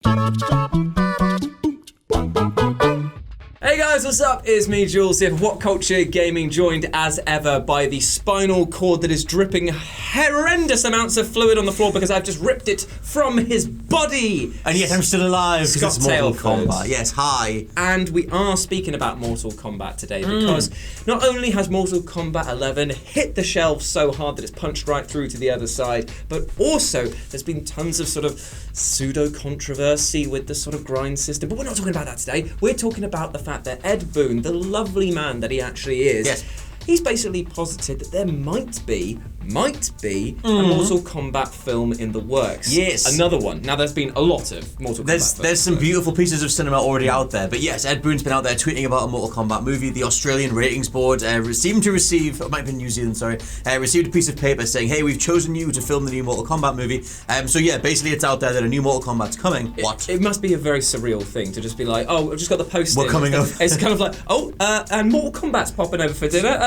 Hey guys, what's up? It's me, Jules here for WhatCulture Gaming, joined as ever by the spinal cord that is dripping horrendous amounts of fluid on the floor because I've just ripped it from his body. And yet I'm still alive because it's Mortal Kombat. Yes, hi. And we are speaking about Mortal Kombat today because not only has Mortal Kombat 11 hit the shelves so hard that it's punched right through to the other side, but also there's been tons of sort of pseudo-controversy with the sort of grind system. But we're not talking about that today. We're talking about the fact that Ed Boon, the lovely man that he actually is, he's basically posited that there might be a Mortal Kombat film in the works. Yes. Another one. Now, there's been a lot of Mortal Kombat films. There's some beautiful pieces of cinema already out there. But yes, Ed Boon's been out there tweeting about a Mortal Kombat movie. The Australian ratings board seemed to receive, it might have been New Zealand, received a piece of paper saying, hey, we've chosen you to film the new Mortal Kombat movie. So yeah, basically it's out there that a new Mortal Kombat's coming. It must be a very surreal thing to just be like, oh, I've just got the poster. We're coming up. It's kind of like, and Mortal Kombat's popping over for dinner.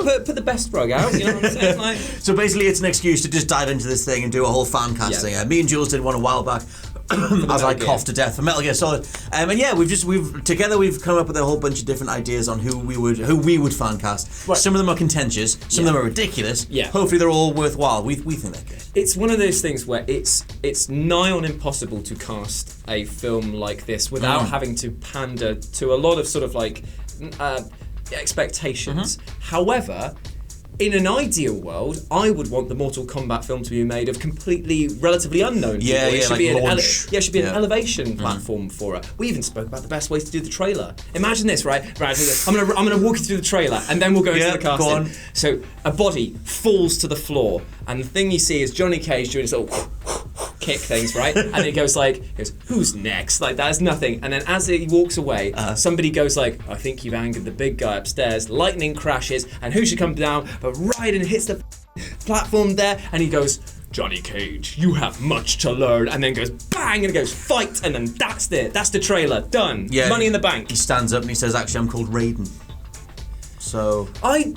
Put the best rug out, you know what I'm saying? Like, so basically it's an excuse to just dive into this thing and do a whole fan casting. Me and Jules did one a while back as I coughed to death for Metal Gear Solid. And yeah, we've come up with a whole bunch of different ideas on who we would fan cast. Right. Some of them are contentious, some of them are ridiculous. Yeah. Hopefully they're all worthwhile. We think they're good. It's one of those things where it's nigh on impossible to cast a film like this without having to pander to a lot of sort of like expectations. However, in an ideal world, I would want the Mortal Kombat film to be made of completely, relatively unknown people. It should be an elevation platform for it. We even spoke about the best ways to do the trailer. Imagine this, right? I'm gonna walk you through the trailer, and then we'll go into the casting. Go on. So a body falls to the floor, and the thing you see is Johnny Cage doing his little kick things, right? And it goes, who's next? Like, that's nothing. And then as he walks away, somebody goes like, I think you've angered the big guy upstairs. Lightning crashes, and who should come down but Raiden hits the platform there, and he goes, Johnny Cage, you have much to learn, and then goes bang, and it goes fight, and then that's it. That's the trailer. Done. Yeah. Money in the bank. He stands up and he says, actually, I'm called Raiden. So I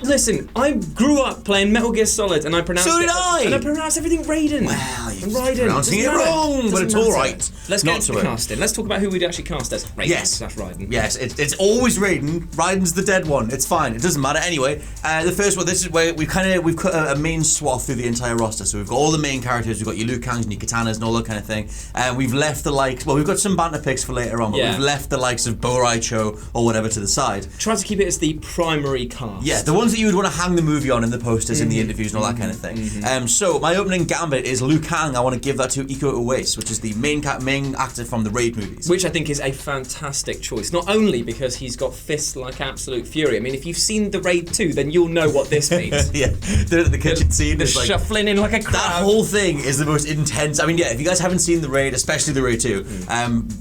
grew up playing Metal Gear Solid, and I pronounced and I pronounced everything Raiden. Well, you're pronouncing it wrong, but it's all right. Let's get into the casting. Let's talk about who we'd actually cast as Raiden. Yes, it's always Raiden. Raiden's the dead one. It's fine. It doesn't matter. Anyway, the first one. This is where we've cut a main swath through the entire roster. So we've got all the main characters. We've got your Liu Kangs and your Katanas and all that kind of thing. And we've left the likes. Well, we've got some banter picks for later on, but we've left the likes of Bo Rai Cho or whatever to the side. Try to keep it as the primary cast. Yeah, the ones that you would want to hang the movie on in the posters, in the interviews and all that kind of thing. So my opening gambit is Liu Kang. I want to give that to Iko Uwais, which is the main actor from the Raid movies. Which I think is a fantastic choice. Not only because he's got fists like absolute fury. I mean, if you've seen the Raid 2, then you'll know what this means. The kitchen scene. The shuffling in like a crab. That whole thing is the most intense. I mean, if you guys haven't seen the Raid, especially the Raid 2,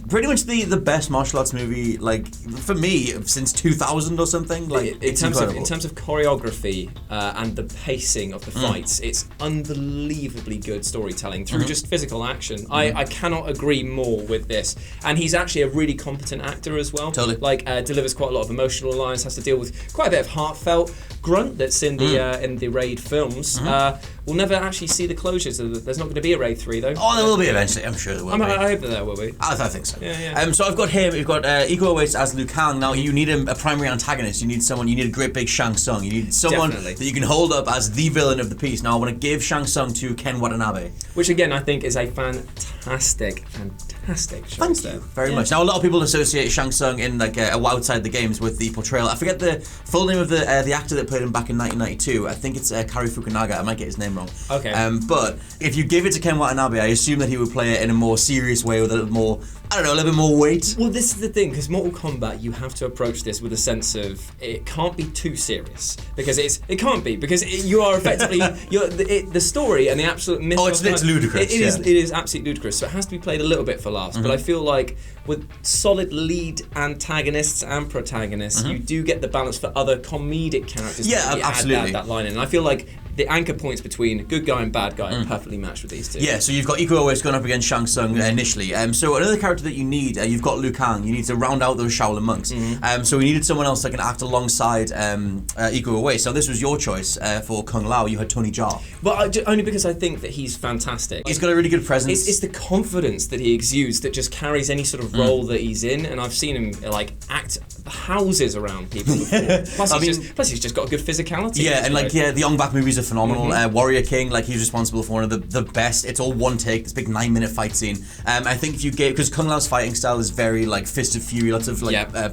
pretty much the best martial arts movie, like, for me, since 2000 or something. Like, it's incredible. In terms of choreography and the pacing of the fights, it's unbelievably good storytelling through just physical action. I cannot agree more with this. And he's actually a really competent actor as well. Totally. Like, delivers quite a lot of emotional lines, has to deal with quite a bit of heartfelt grunt that's in the Raid films. We'll never actually see the closures. There's not going to be a Raid 3 though. Oh, there will be eventually. I'm sure there will be. I hope that there will be. I think so. Yeah. So I've got him. We've got Iko Uwais as Liu Kang. Now you need a primary antagonist. You need a great big Shang Tsung. You need someone that you can hold up as the villain of the piece. Now I want to give Shang Tsung to Ken Watanabe, which again I think is a fantastic choice. Thank you very much. Now a lot of people associate Shang Tsung in like outside the games with the portrayal. I forget the full name of the actor that played him back in 1992. I think it's Kari Fukunaga. I might get his name wrong. Okay. But if you give it to Ken Watanabe, I assume that he would play it in a more serious way with a little more, a little bit more weight. Well, this is the thing, because Mortal Kombat, you have to approach this with a sense of it can't be too serious, because it can't be, because you are effectively the story and the absolute myth. Oh, it's ludicrous. It is absolutely ludicrous. So it has to be played a little bit for laughs. But I feel like with solid lead antagonists and protagonists, you do get the balance for other comedic characters. Yeah, absolutely. Add that line in, and I feel like the anchor points between good guy and bad guy are perfectly matched with these two. Yeah, so you've got Iko Uwais going up against Shang Tsung initially. So another character that you need, you've got Liu Kang. You need to round out those Shaolin monks. So we needed someone else that can act alongside Iko Uwais. So this was your choice for Kung Lao. You had Tony Jaa. But only because I think that he's fantastic. He's got a really good presence. It's the confidence that he exudes that just carries any sort of role that he's in, and I've seen him like act houses around people before. Plus, he's just got a good physicality. Yeah, and the Ong Bak movies are phenomenal. Warrior King, like he's responsible for one of the best. It's all one take. This big 9-minute fight scene. I think if you gave, because Kung Lao's fighting style is very like Fist of Fury, lots of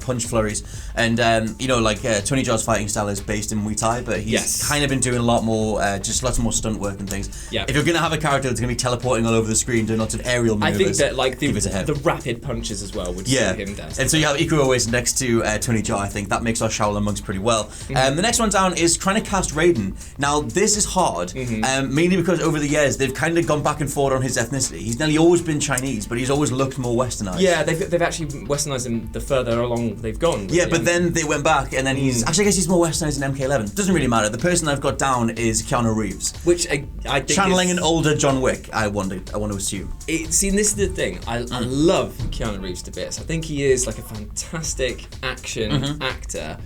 punch flurries, and Tony Jaa's fighting style is based in Muay Thai, but he's kind of been doing a lot more, just lots more stunt work and things. Yeah. If you're gonna have a character that's gonna be teleporting all over the screen doing lots of aerial maneuvers, I think that like the rapid punches as well would suit him down. And so you have Iko Uwais next to Tony Jaa. I think that makes our Shaolin monks pretty well. The next one down is trying to cast Raiden. Now this is hard, mainly because over the years they've kind of gone back and forth on his ethnicity. He's nearly always been Chinese, but he's always looked more westernized. Yeah, they've actually westernized him the further along they've gone. Yeah, but then they went back, and then he's actually, I guess he's more westernized than MK11. Doesn't really matter. The person I've got down is Keanu Reeves, which I think channeling an older John Wick. I want to assume. See, this is the thing. I love Keanu Reeves to bits. I think he is like a fantastic action actor,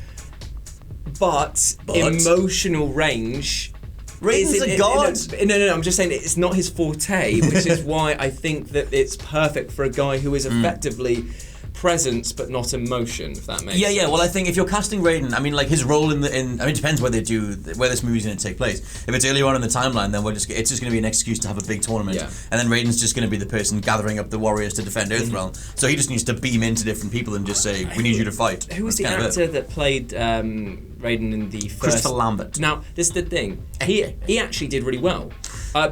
but emotional range. Raiden's a god. No. I'm just saying it's not his forte, which is why I think that it's perfect for a guy who is effectively presence but not emotion, if that makes sense. Yeah. Well, I think if you're casting Raiden, I mean, like his role it depends where this movie's going to take place. If it's earlier on in the timeline, then it's just going to be an excuse to have a big tournament, and then Raiden's just going to be the person gathering up the warriors to defend Earthrealm. So he just needs to beam into different people and just say, "We need you to fight." Who was the actor that played Raiden in the first? Christopher Lambert. Now, this is the thing. He actually did really well.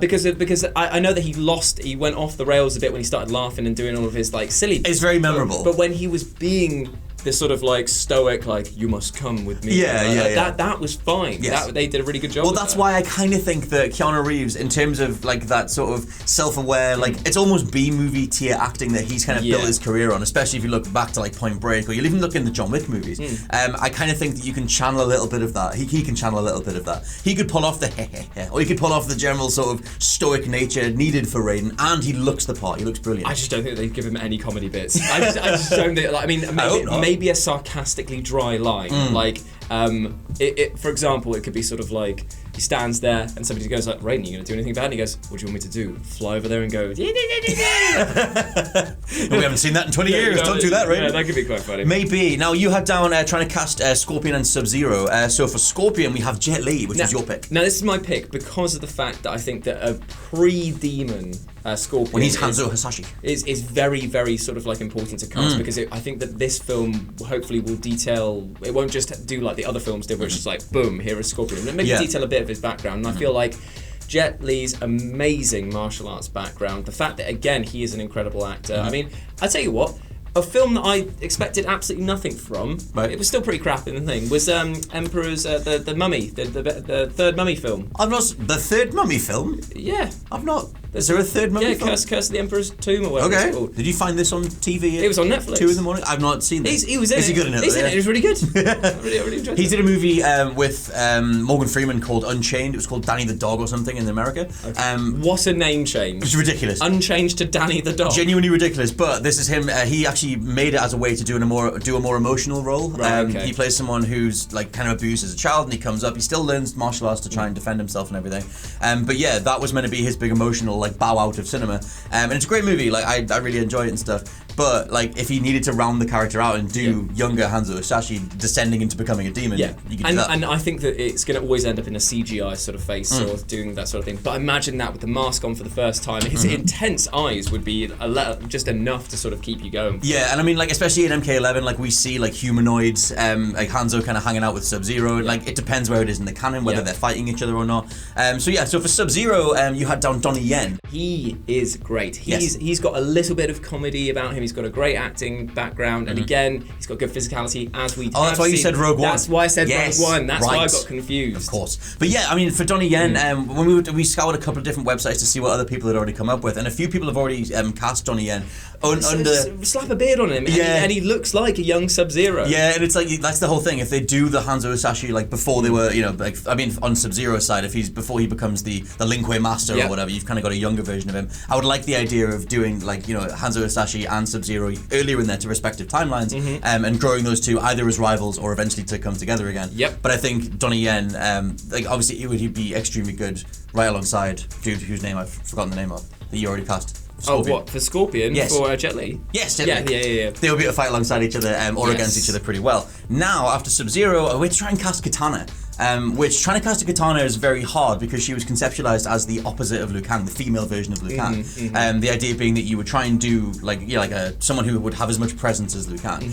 Because I know that he went off the rails a bit when he started laughing and doing all of his like silly. It's very memorable. But when he was being this sort of like stoic, like you must come with me. That was fine. Yes. They did a really good job. Well, that's why I kind of think that Keanu Reeves, in terms of like that sort of self-aware, like it's almost B-movie tier acting that he's kind of built his career on. Especially if you look back to like Point Break, or you even look in the John Wick movies. I kind of think that you can channel a little bit of that. He can channel a little bit of that. He could pull off the or he could pull off the general sort of stoic nature needed for Raiden, and he looks the part. He looks brilliant. I just don't think they'd give him any comedy bits. I just don't think. Like, I mean, maybe a sarcastically dry line, like for example, it could be sort of like he stands there and somebody goes like, Raiden, you gonna do anything bad? And he goes, what do you want me to do? Fly over there and go, we haven't seen that in 20 years. Don't do that, Raiden. Yeah, that could be quite funny. Maybe. Now you had down trying to cast Scorpion and Sub-Zero. So for Scorpion we have Jet Li, which is your pick. Now this is my pick because of the fact that I think that a pre-demon Scorpion when he's Hanzo Hasashi is very, very sort of like important to cast because I think that this film hopefully will detail. It won't just do like the other films did, where it's just like boom, here is Scorpion. Maybe detail a bit of his background, and I feel like Jet Li's amazing martial arts background, the fact that again he is an incredible actor. I mean, I tell you what. A film that I expected absolutely nothing from, it was still pretty crap in the thing, was Emperor's the Mummy, the third Mummy film. The third Mummy film? Yeah. I've not. Is there a third Mummy film? Yeah, Curse of the Emperor's Tomb or whatever it's called. Did you find this on TV? It was on Netflix. 2 in the morning? I've not seen this. He was in it. Is he good in it? He's in it. It was really good. I really enjoyed it. He did a movie with Morgan Freeman called Unchained. It was called Danny the Dog or something in America. Okay. What a name change. It's ridiculous. Unchanged to Danny the Dog. Genuinely ridiculous, but this is him. He actually made it as a way to do a more emotional role. He plays someone who's like kind of abused as a child, and he comes up. He still learns martial arts to try and defend himself and everything. But yeah, that was meant to be his big emotional like bow out of cinema. And it's a great movie. Like I really enjoy it and stuff. But like, if he needed to round the character out and do younger Hanzo Hasashi descending into becoming a demon, you could do that. And I think that it's going to always end up in a CGI sort of face or doing that sort of thing. But imagine that with the mask on for the first time. His intense eyes would be just enough to sort of keep you going. Yeah, and I mean, like especially in MK11, like we see like humanoids, like Hanzo kind of hanging out with Sub-Zero. Like it depends where it is in the canon, whether they're fighting each other or not. So for Sub-Zero, you had down Donnie Yen. He is great. He's got a little bit of comedy about him. He's got a great acting background, and again, he's got good physicality. As we that's why you said Rogue One. That's why I said Rogue One. That's why I got confused. Of course, but yeah, I mean, for Donnie Yen, when we scoured a couple of different websites to see what other people had already come up with, and a few people have already cast Donnie Yen. slap a beard on him, and he looks like a young Sub-Zero. Yeah, and it's like that's the whole thing. If they do the Hanzo Hasashi like before they were, on Sub-Zero's side, before he becomes the Lin Kuei Master or whatever, you've kind of got a younger version of him. I would like the idea of doing Hanzo Hasashi and Sub-Zero earlier in their respective timelines, and growing those two either as rivals or eventually to come together again. Yep. But I think Donnie Yen, obviously he'd be extremely good right alongside dude whose name I've forgotten the name of that you already cast. Scorpion. Oh, what, for Scorpion? Yes. For Jet Li? Yes, Jet Li. Yeah. They will be able to fight alongside each other or against each other pretty well. Now, after Sub-Zero, we're trying to cast Kitana. Which trying to cast a Kitana is very hard because she was conceptualized as the opposite of Liu Kang, the female version of Liu Kang. The idea being that you would try and do someone who would have as much presence as Liu Kang.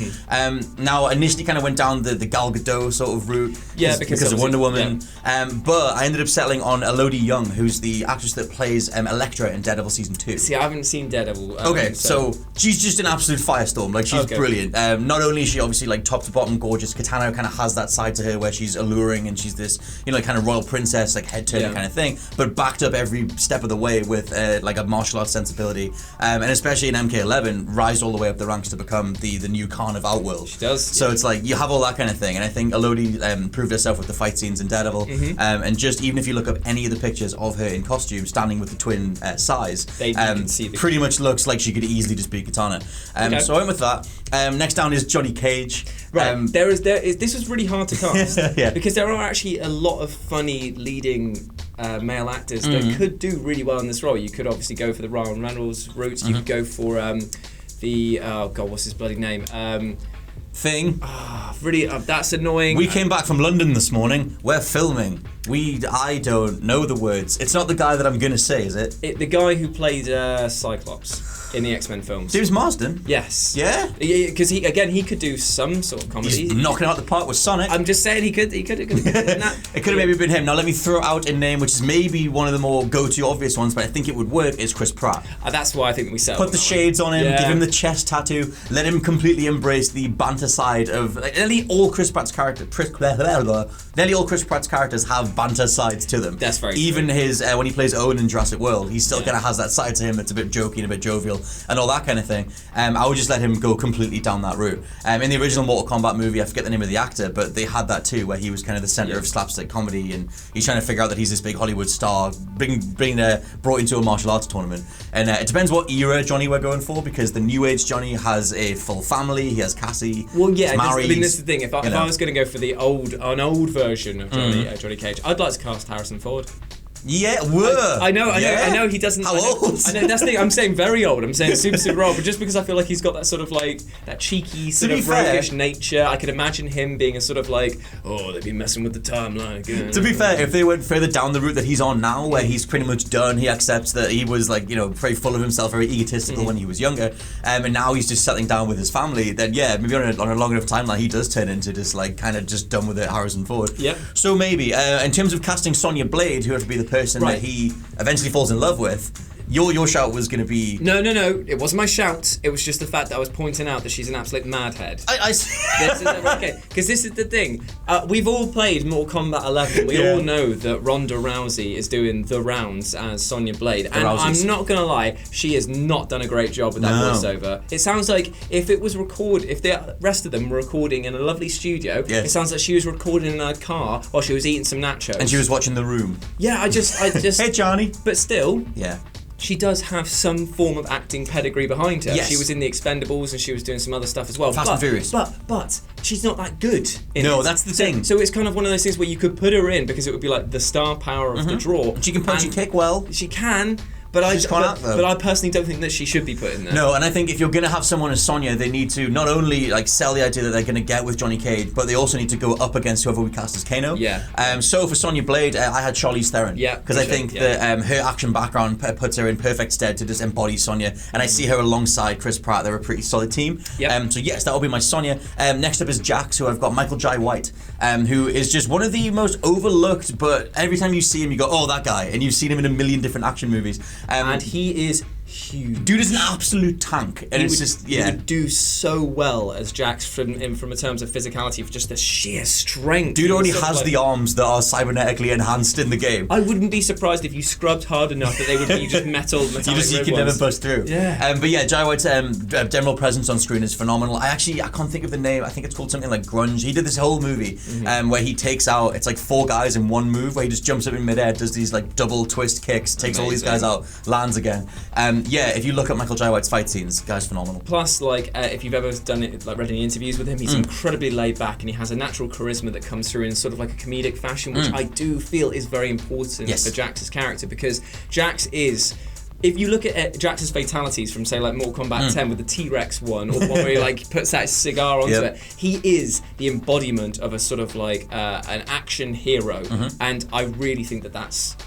Now, initially kind of went down the Gal Gadot sort of route because of Wonder Woman. But I ended up settling on Elodie Yung, who's the actress that plays Elektra in Daredevil Season 2. See, I haven't seen Daredevil. So she's just an absolute firestorm. Like, she's brilliant. Not only is she obviously like top to bottom gorgeous, Kitana kind of has that side to her where she's alluring and she's this, kind of royal princess, like head turner kind of thing, but backed up every step of the way with like a martial arts sensibility, and especially in MK11, rise all the way up the ranks to become the new Khan of Outworld. She does. So it's like you have all that kind of thing, and I think Elodie proved herself with the fight scenes in Daredevil, and just even if you look up any of the pictures of her in costume, standing with the twin Sais, pretty much looks like she could easily just be Kitana. So I went with that. Next down is Johnny Cage. Right. This was really hard to cast because there are actually a lot of funny leading male actors that could do really well in this role. You could obviously go for the Ryan Reynolds route. You could go for what's his bloody name? Thing. Really, that's annoying. We came back from London this morning. We're filming. I don't know the words. It's not the guy that I'm gonna say, is it? The guy who played Cyclops in the X-Men films. James Marsden? Yes. Yeah? Because he could do some sort of comedy. He's knocking out the park with Sonic. I'm just saying he could have It could have maybe been him. Now let me throw out a name which is maybe one of the more go-to obvious ones, but I think it would work, is Chris Pratt. That's why I think we settled. Put the shades on him, give him the chest tattoo, let him completely embrace the banter side of... nearly all Chris Pratt's characters have banter sides to them. That's very Even true. his, when he plays Owen in Jurassic World, he still kind of has that side to him that's a bit jokey and a bit jovial and all that kind of thing. I would just let him go completely down that route. In the original Mortal Kombat movie, I forget the name of the actor, but they had that too, where he was kind of the center of slapstick comedy, and he's trying to figure out that he's this big Hollywood star, brought into a martial arts tournament. And it depends what era Johnny we're going for, because the new age Johnny has a full family, he has Cassie, he's married. This is the thing. If I was going to go for an old version of Johnny Cage, I'd like to cast Harrison Ford. Yeah, I know he doesn't. How old? I know that's the thing. I'm saying very old. I'm saying super old. But just because I feel like he's got that sort of like that cheeky sort of roguish nature, I could imagine him being a sort of like, they've been messing with the timeline again. To be fair, if they went further down the route that he's on now, where he's pretty much done, he accepts that he was like, very full of himself, very egotistical when he was younger, and now he's just settling down with his family. Then maybe on a long enough timeline, he does turn into just like kind of just done with it, Harrison Ford. Yeah. So maybe in terms of casting Sonya Blade, who would be the person that he eventually falls in love with, your shout was going to be... No. It wasn't my shout. It was just the fact that I was pointing out that she's an absolute madhead. Okay, because this is the thing. We've all played Mortal Kombat 11. We all know that Ronda Rousey is doing the rounds as Sonya Blade. And I'm not going to lie, she has not done a great job with that voiceover. It sounds like if the rest of them were recording in a lovely studio, it sounds like she was recording in a car while she was eating some nachos. And she was watching The Room. Yeah, I just... Hey, Johnny. But still... Yeah. She does have some form of acting pedigree behind her. Yes. She was in The Expendables and she was doing some other stuff as well. Fast and Furious. But she's not that good in it. No, that's the thing. So it's kind of one of those things where you could put her in because it would be like the star power of the draw. She can punch and kick well. She can. But I personally don't think that she should be put in there. No, and I think if you're going to have someone as Sonya, they need to not only like sell the idea that they're going to get with Johnny Cage, but they also need to go up against whoever we cast as Kano. Yeah. So for Sonya Blade, I had Charlize Theron. Yeah. Because I think that her action background puts her in perfect stead to just embody Sonya, and I see her alongside Chris Pratt. They're a pretty solid team. Yep. So yes, that will be my Sonya. Next up is Jax, who I've got Michael Jai White, who is just one of the most overlooked, but every time you see him, you go, oh, that guy, and you've seen him in a million different action movies. And he is huge. Dude is an absolute tank, and He would do so well as Jax from a terms of physicality, for just the sheer strength. Dude already has the arms that are cybernetically enhanced in the game. I wouldn't be surprised if you scrubbed hard enough that they would be just metallic. You could never bust through. Yeah. But yeah, Jai White's general presence on screen is phenomenal. I can't think of the name. I think it's called something like Grunge. He did this whole movie where he takes out, it's like 4 guys in one move, where he just jumps up in midair, does these like double twist kicks, takes all these guys out, lands again. If you look at Michael Jai White's fight scenes, the guy's phenomenal. Plus, if you've ever read any interviews with him, he's incredibly laid back, and he has a natural charisma that comes through in sort of like a comedic fashion, which I do feel is very important for Jax's character, because Jax is... If you look at Jax's fatalities from, say, like Mortal Kombat 10 with the T-Rex one, or the one where he like puts that cigar onto it, he is the embodiment of a sort of like an action hero, and I really think that's...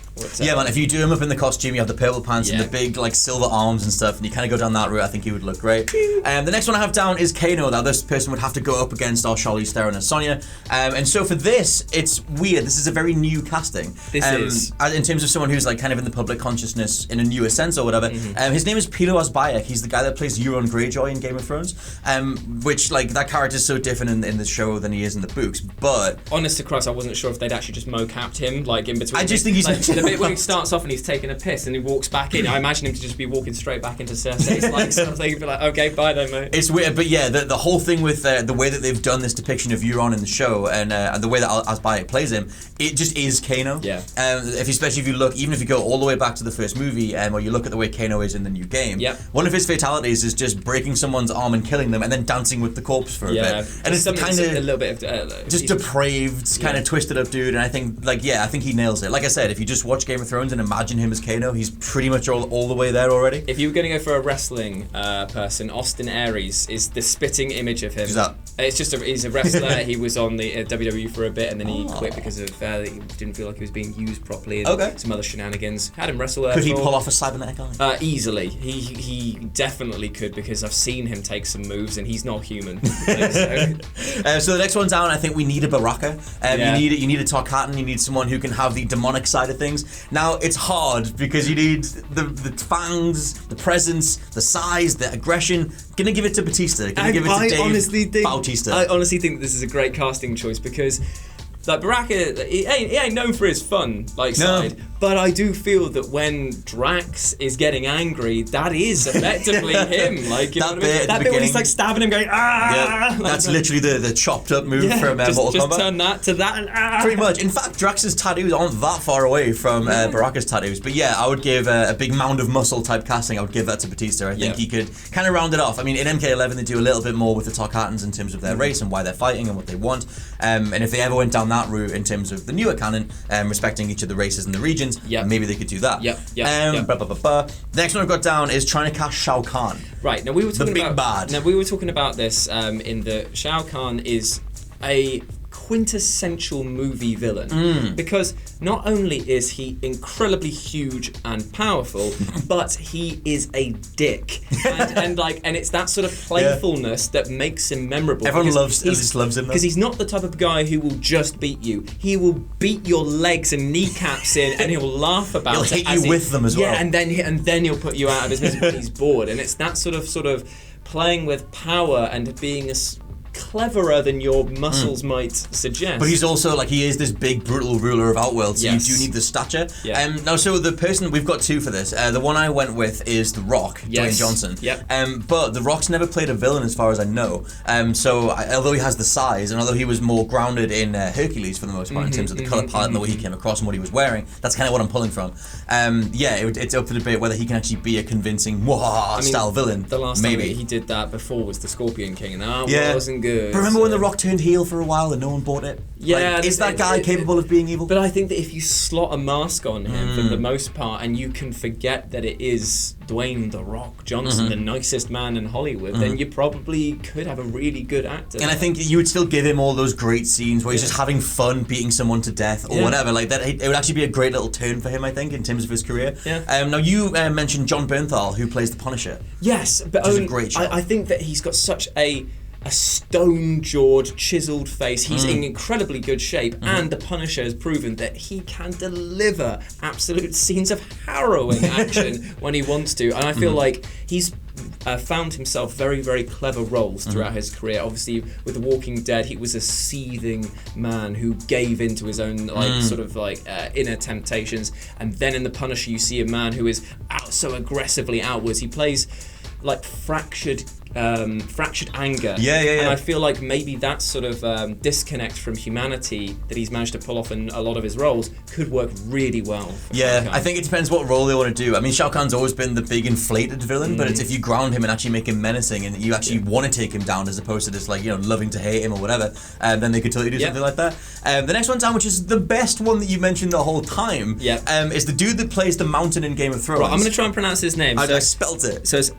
man, if you do him up in the costume, you have the purple pants and the big like silver arms and stuff, and you kind of go down that route, I think he would look great. The next one I have down is Kano. Now this person would have to go up against our Charlize Theron and Sonya, and so for this, it's weird. This is a very new casting. This is. In terms of someone who's like kind of in the public consciousness in a newer sense or whatever. His name is Pilo Asbayek. He's the guy that plays Euron Greyjoy in Game of Thrones, which like that character is so different in the show than he is in the books. But honest to Christ, I wasn't sure if they'd actually just mocapped him like in between. I just think he's the bit when he starts off and he's taking a piss and he walks back in. I imagine him to just be walking straight back into Cersei's like something. Be like, okay, bye then, mate. It's weird, but yeah, the whole thing with the way that they've done this depiction of Euron in the show and the way that Asbayek plays him, it just is Kano. Yeah. Especially if you look, even if you go all the way back to the first movie, or you look at the way Kano is in the new game. Yep. One of his fatalities is just breaking someone's arm and killing them, and then dancing with the corpse for a bit. And it's kind of a little bit of just depraved, kind of twisted up dude. And I think he nails it. Like I said, if you just watch Game of Thrones and imagine him as Kano, he's pretty much all the way there already. If you were going to go for a wrestling person, Austin Aries is the spitting image of him. Who's that? It's just he's a wrestler. He was on the WWE for a bit, and then he quit because of he didn't feel like he was being used properly. And some other shenanigans. Had him wrestle. Could he pull off a cybernetic arm? Easily. He definitely could, because I've seen him take some moves, and he's not human. So the next one down, I think we need a Baraka. You need a Tarkatan. You need someone who can have the demonic side of things. Now it's hard because you need the fangs, the presence, the size, the aggression. Gonna give it to Batista. Gonna give it to Dave Bautista. I honestly think this is a great casting choice, because like Baraka, he ain't known for his fun side, but I do feel that when Drax is getting angry, that is effectively him. Like you know what I mean? That bit when he's like stabbing him, going that's literally the chopped up move from Mortal Kombat. Just turn that to that and Pretty much. In fact, Drax's tattoos aren't that far away from Baraka's tattoos. But yeah, I would give a big mound of muscle type casting. I would give that to Batista. I think he could kind of round it off. I mean, in MK11 they do a little bit more with the Tarkatans in terms of their race and why they're fighting and what they want. And if they ever went down that route in terms of the newer canon, respecting each of the races and the regions, maybe they could do that. The next one I've got down is trying to cast Shao Kahn. Right, now we were talking bad. Now we were talking about this in the Shao Kahn is a quintessential movie villain, because not only is he incredibly huge and powerful, but he is a dick, and it's that sort of playfulness that makes him memorable. Everyone loves him because he's not the type of guy who will just beat you. He will beat your legs and kneecaps in, and he'll laugh about it. He'll hit you with them as well. Yeah, and then he'll put you out of his misery when he's bored, and it's that sort of playing with power and being cleverer than your muscles might suggest. But he's also he is this big brutal ruler of Outworld, so you do need the stature. Now, so the person, we've got two for this. The one I went with is The Rock, Dwayne Johnson. But The Rock's never played a villain as far as I know. Although he has the size, and although he was more grounded in Hercules for the most part in terms of the colour palette and the way he came across and what he was wearing, that's kind of what I'm pulling from. It's up for debate whether he can actually be a convincing style villain. The last time he did that before was the Scorpion King, and that wasn't good. But remember when The Rock turned heel for a while and no one bought it? Yeah. Is that guy capable of being evil? But I think that if you slot a mask on him for the most part, and you can forget that it is Dwayne The Rock Johnson, the nicest man in Hollywood, then you probably could have a really good actor. And I think you would still give him all those great scenes where he's just having fun beating someone to death or whatever. Like that, it would actually be a great little turn for him, I think, in terms of his career. Now you mentioned John Bernthal, who plays the Punisher. Yes, but which is a great shot. I think that he's got such a a stone-jawed, chiseled face. He's in incredibly good shape, and the Punisher has proven that he can deliver absolute scenes of harrowing action when he wants to. And I feel like he's found himself very, very clever roles throughout his career. Obviously, with The Walking Dead, he was a seething man who gave into his own inner temptations. And then in The Punisher, you see a man who is so aggressively outwards. He plays like fractured anger. And I feel like maybe that sort of disconnect from humanity that he's managed to pull off in a lot of his roles could work really well. I think it depends what role they want to do. I mean, Shao Kahn's always been the big inflated villain, but it's if you ground him and actually make him menacing and you actually want to take him down as opposed to just loving to hate him or whatever, then they could totally do something like that. The next one down, which is the best one that you mentioned the whole time, is the dude that plays the mountain in Game of Thrones. Right, I'm going to try and pronounce his name. I spelt it. So it's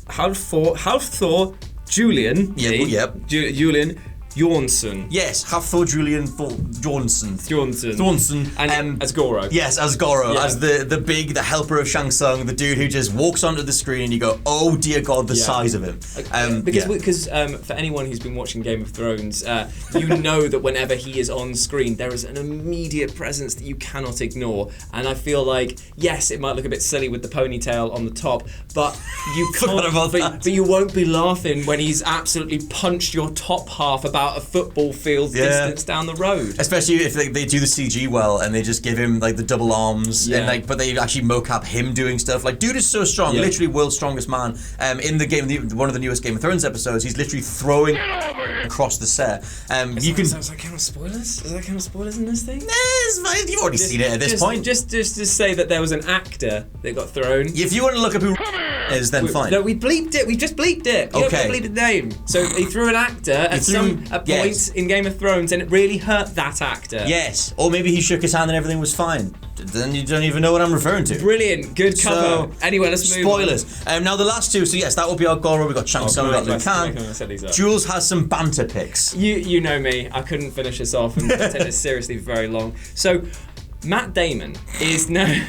Hafthor Julian. Julian Jornsson. Yes, Hafthor Julian Jornsson. And as Goro. Yes, as Goro, as the helper of Shang Tsung, the dude who just walks onto the screen and you go, oh dear God, the size of him. Because for anyone who's been watching Game of Thrones, you know that whenever he is on screen, there is an immediate presence that you cannot ignore. And I feel like, yes, it might look a bit silly with the ponytail on the top, but you can't. But you won't be laughing when he's absolutely punched your top half about a football field distance down the road. Especially if they do the CG well and they just give him like the double arms and but they actually mocap him doing stuff. Like, dude is so strong, literally world's strongest man. In the game, one of the newest Game of Thrones episodes, he's literally throwing across the set. Is that kind of spoilers? Is that kind of spoilers in this thing? You've already seen it at this point. Just to say that there was an actor that got thrown. If you want to look up who is, then fine. No, we bleeped it. We just bleeped it. You don't bleep the name. So he threw an actor at points in Game of Thrones, and it really hurt that actor. Yes, or maybe he shook his hand and everything was fine. Then you don't even know what I'm referring to. Brilliant, good cover. Anyway, let's move spoilers. Now the last two. So yes, that will be our Goro. We got Shang Tsung, we got Liu Kang. Jules has some banter picks. You know me. I couldn't finish this off and take this seriously for very long. So Matt Damon is known.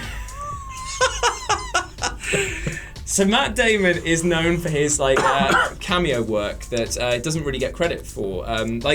So Matt Damon is known for his cameo work that doesn't really get credit for.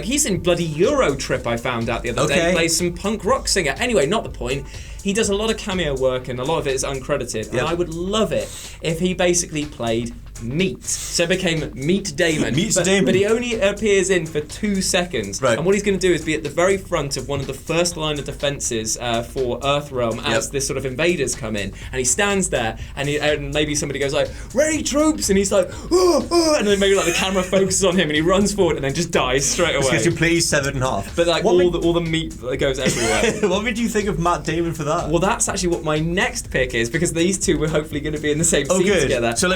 He's in bloody Euro Trip, I found out the other day. He plays some punk rock singer. Anyway, not the point. He does a lot of cameo work and a lot of it is uncredited. And I would love it if he basically played Meat. So it became Meat Damon. But he only appears in for 2 seconds. Right. And what he's going to do is be at the very front of one of the first line of defences for Earthrealm as this sort of invaders come in. And he stands there and maybe somebody goes like, "Ready, troops!" And he's like, "Oh, oh," and then maybe the camera focuses on him and he runs forward and then just dies straight away. Because you please 7.5. But all the meat goes everywhere. What did you think of Matt Damon for that? Well, that's actually what my next pick is, because these two were hopefully going to be in the same scene together. So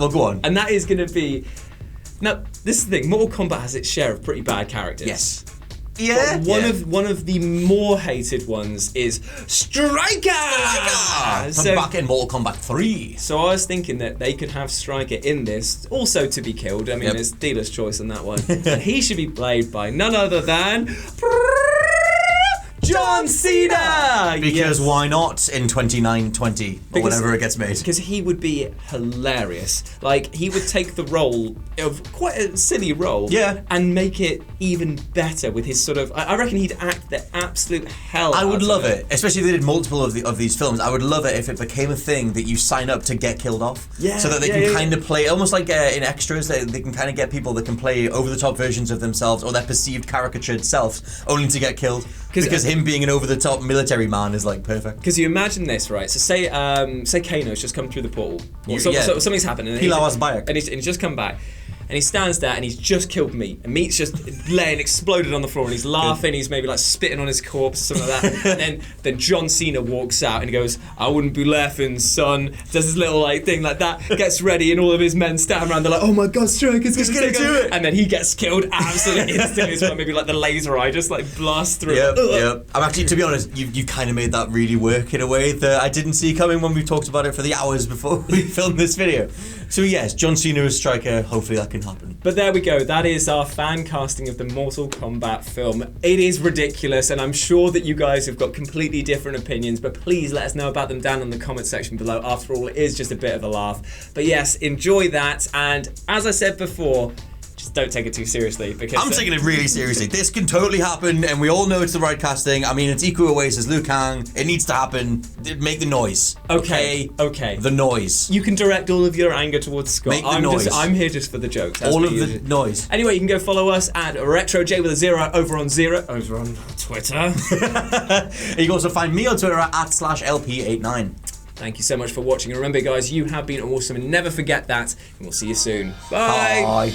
go on. And that is going to be... Now, this is the thing. Mortal Kombat has its share of pretty bad characters. Yes. Yeah. But one of the more hated ones is Striker! From back in Mortal Kombat 3. So I was thinking that they could have Striker in this, also to be killed. I mean, there's dealer's choice on that one. And he should be played by none other than... John Cena! Because why not in 2920 or whenever it gets made? Because he would be hilarious. He would take the role of quite a silly role and make it even better with his sort of... I reckon he'd act the absolute hell I would love it. Especially if they did multiple of these films. I would love it if it became a thing that you sign up to get killed off. Yeah, so that they can kind of play, almost like in extras, they can kind of get people that can play over-the-top versions of themselves or their perceived caricatured selves only to get killed. Because him being an over-the-top military man is perfect. Because you imagine this, right? So say Kano's just come through the portal. So something's happened. And he's just come back. And he stands there and he's just killed Meat. And Meat's just laying exploded on the floor and he's laughing. He's maybe spitting on his corpse or something like that. And then John Cena walks out and he goes, "I wouldn't be laughing, son." Does his little thing like that. Gets ready and all of his men stand around. They're like, "Oh my God, Striker's gonna do it." And then he gets killed absolutely instantly as well. Maybe the laser eye just blasts through. Yep. I'm actually, to be honest, you kind of made that really work in a way that I didn't see coming when we talked about it for the hours before we filmed this video. So yes, John Cena as Striker, hopefully that can happen. But there we go, that is our fan casting of the Mortal Kombat film. It is ridiculous, and I'm sure that you guys have got completely different opinions, but please let us know about them down in the comment section below. After all, it is just a bit of a laugh. But yes, enjoy that, and as I said before, just just don't take it too seriously. Because I'm taking it really seriously. This can totally happen, and we all know it's the right casting. I mean, it's Iko Uwais as Liu Kang. It needs to happen. Make the noise. Okay. The noise. You can direct all of your anger towards Scott. Make the noise. I'm here just for the jokes. All of the noise. Anyway, you can go follow us at RetroJ with a 0 over on Twitter. You can also find me on Twitter at @/LP89. Thank you so much for watching. And remember, guys, you have been awesome. And never forget that. And we'll see you soon. Bye. Bye.